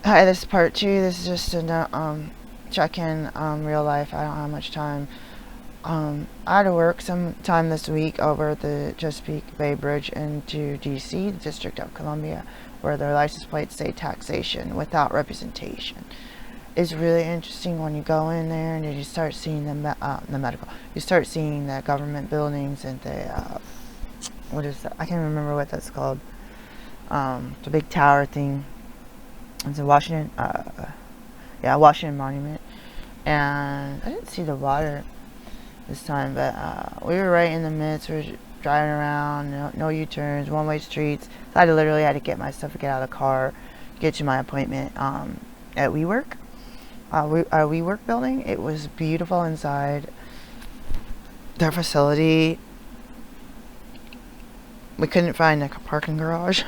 Hi, this is part 2. This is just a check-in, real life. I don't have much time. I had to work some time this week over at the Chesapeake Bay Bridge into D.C., the District of Columbia, where their license plates say taxation without representation. It's really interesting when you go in there and you start seeing the medical. You start seeing the government buildings and the what is that? I can't remember what that's called. The big tower thing. It's in Washington. Washington Monument. And I didn't see the water this time, but we were right in the midst. We were driving around, no U-turns, one-way streets. So I literally had to get my stuff to get out of the car, get to my appointment at WeWork. Our WeWork building. It was beautiful inside. Their facility. We couldn't find a parking garage,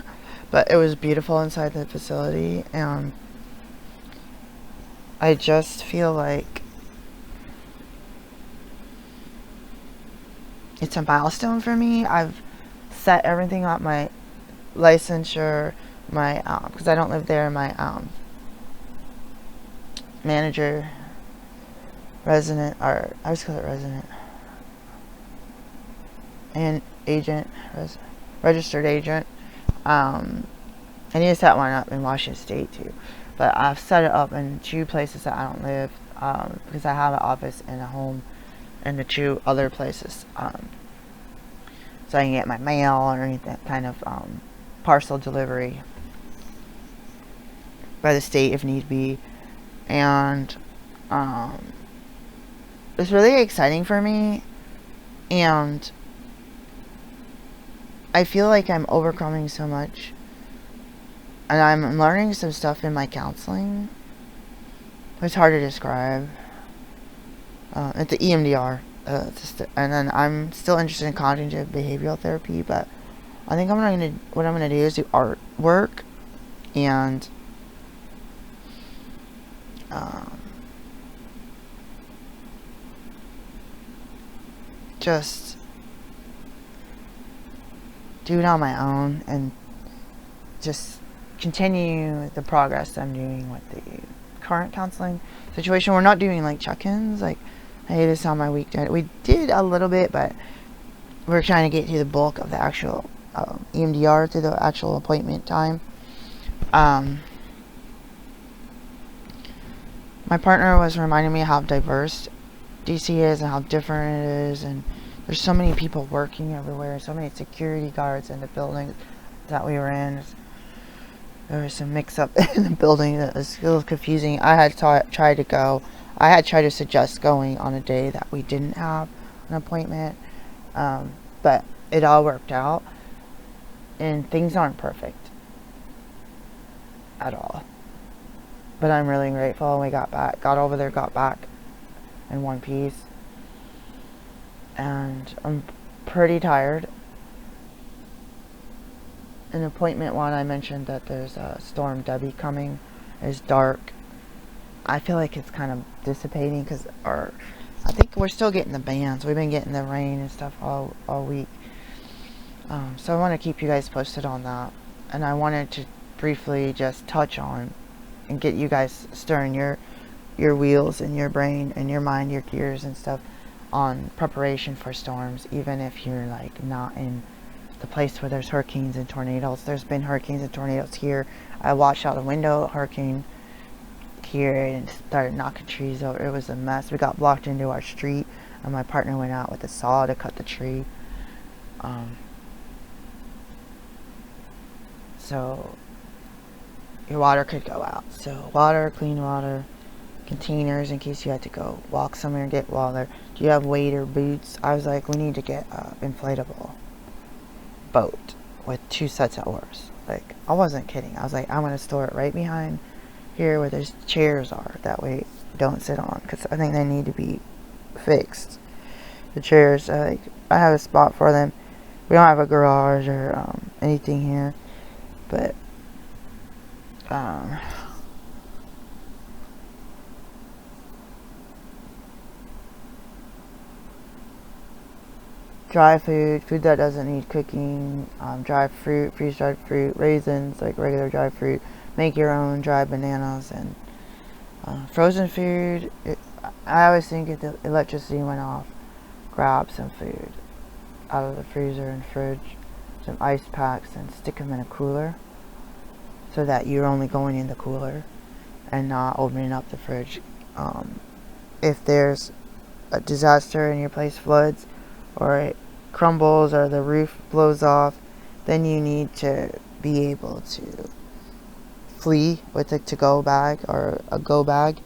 but it was beautiful inside the facility, and I just feel like it's a milestone for me. I've set everything up, my licensure, my because I don't live there, my manager, resident, or I just call it resident, and agent, registered agent. I need to set one up in Washington State too, but I've set it up in 2 places that I don't live, because I have an office and a home in the 2 other places, so I can get my mail or anything kind of parcel delivery by the state if need be. And it's really exciting for me, and I feel like I'm overcoming so much, and I'm learning some stuff in my counseling. It's hard to describe. At the EMDR, and then I'm still interested in cognitive behavioral therapy, but I think what I'm gonna do is do art work and just do it on my own and just continue the progress I'm doing with the current counseling situation. We're not doing like check-ins, like, hey, this is how my week did. We did a little bit, but we're trying to get to the bulk of the actual EMDR, to the actual appointment time. My partner was reminding me how diverse DC is and how different it is, and there's so many people working everywhere, so many security guards in the building that we were in. There was some mix-up in the building that was a little confusing. I had tried to suggest going on a day that we didn't have an appointment, but it all worked out, and things aren't perfect at all. But I'm really grateful we got back in one piece, and I'm pretty tired. In appointment 1, I mentioned that there's a storm Debby coming. It's dark. I feel like it's kind of dissipating because I think we're still getting the bands. We've been getting the rain and stuff all week. So I want to keep you guys posted on that. And I wanted to briefly just touch on and get you guys stirring your wheels and your brain and your mind, your gears and stuff on preparation for storms, even if you're like not in the place where there's hurricanes and tornadoes. There's been hurricanes and tornadoes here. I watched out the window, hurricane here, and started knocking trees over. It was a mess. We got blocked into our street, and my partner went out with a saw to cut the tree. So your water could go out. So water, clean water, containers in case you had to go walk somewhere and get water. Do you have weight boots? I was like, we need to get an inflatable boat with 2 sets of oars. Like, I wasn't kidding. I was like, I'm going to store it right behind here where those chairs are. That way don't sit on, because I think they need to be fixed. The chairs, I have a spot for them. We don't have a garage or anything here, but dry food that doesn't need cooking, dry fruit, freeze-dried fruit, raisins, like regular dry fruit, make your own dried bananas. And frozen food, I always think if the electricity went off, grab some food out of the freezer and fridge, some ice packs, and stick them in a cooler so that you're only going in the cooler and not opening up the fridge. If there's a disaster and your place floods or it crumbles or the roof blows off, then you need to be able to flee with a to-go bag or a go bag,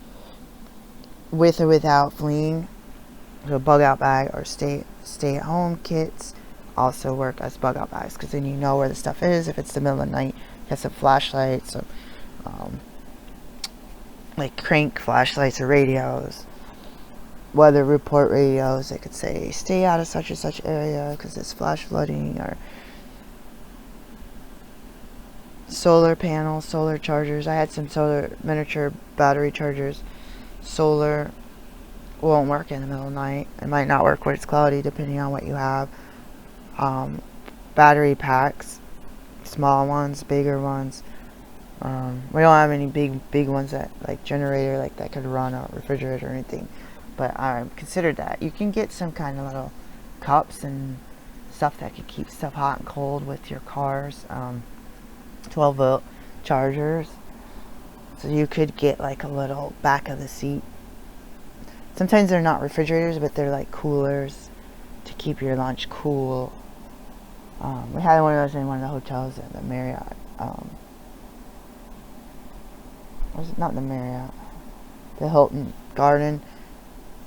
with or without fleeing. So a bug out bag or stay at home kits also work as bug out bags, because then you know where the stuff is. If it's the middle of the night, you have some flashlights, some like crank flashlights or radios, weather report radios that could say stay out of such and such area because it's flash flooding, or solar panels, solar chargers. I had some solar miniature battery chargers. Solar won't work in the middle of the night. It might not work when it's cloudy, depending on what you have. Battery packs, small ones, bigger ones. We don't have any big ones that like generator, like that could run a refrigerator or anything. But I considered that. You can get some kind of little cups and stuff that could keep stuff hot and cold with your cars. 12-volt chargers. So you could get like a little back of the seat. Sometimes they're not refrigerators, but they're like coolers to keep your lunch cool. We had one of those in one of the hotels at the Marriott. Was it not the Marriott? The Hilton Garden.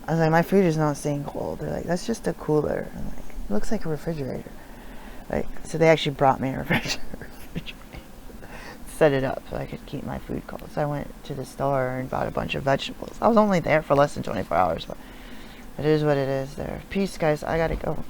I was like, my food is not staying cold. They're like, that's just a cooler. I'm like, it looks like a refrigerator. Like, so they actually brought me a refrigerator. Set it up so I could keep my food cold. So I went to the store and bought a bunch of vegetables. I was only there for less than 24 hours, but it is what it is there. Peace, guys. I gotta go.